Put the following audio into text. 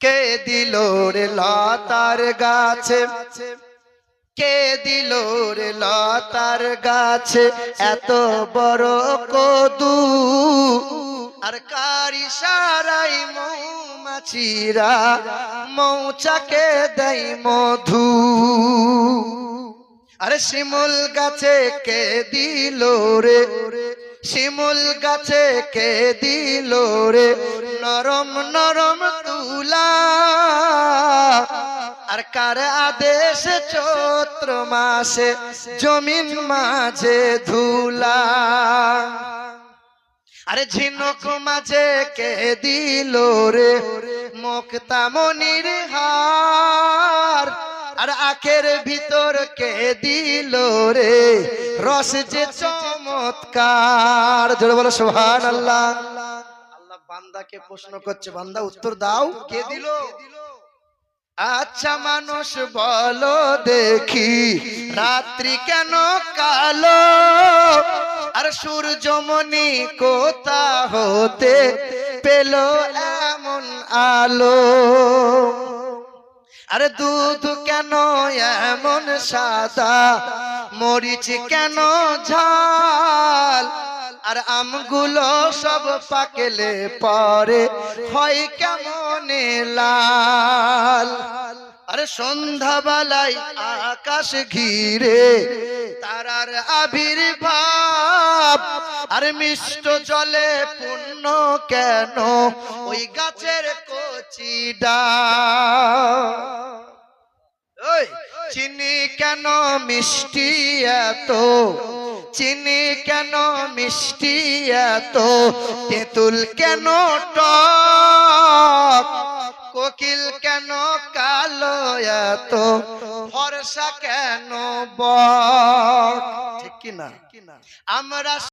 কে দিল রে লতার গাছে, কে দিল রে লতার গাছে এত বড় কদু, আর কার ইশারায় মৌমাছিরা মৌচাকে দেয় মধু। আরে শিমুল গাছে কে দিল রে, শিমুল গাছে কে দিল রে নরম নরম তুলা, আর কার আদেশ চৈত্র মাসে জমিন মাঝে ধুলা। আরে ঝিনুক মাঝে কে দিল রে মুক্তামণির হার, আর আখের ভিতর কে দিল রে রস যে চমৎকার। জোরে বলো সুবহানাল্লাহ। আল্লাহ বান্দাকে প্রশ্ন করছে, বান্দা উত্তর দাও, কে দিল? আচ্ছা মানুষ বলো দেখি রাত্রি কেন কালো, আর সূর্যমণি কোথা হতে পেল এমন আলো? আরে দুধ কেন এমন সাদা, মরিচ কেন ঝাল, আর আমগুলো সব পাকেলে পরে হয় কেমন লাল? আরে সন্ধ্যাবেলায় আকাশ ঘিরে তারার আবির্ভাব, আর মিষ্ট জলে পূর্ণ কেন ওই গাছের কচি ডাল? চিনি কেন মিষ্টি এত, চিনি কেন মিষ্টি এত, তেঁতুল কেন টক, কোকিল কেন কালো এত, ফর্সা কেন বক? ঠিক কিনা? আমরা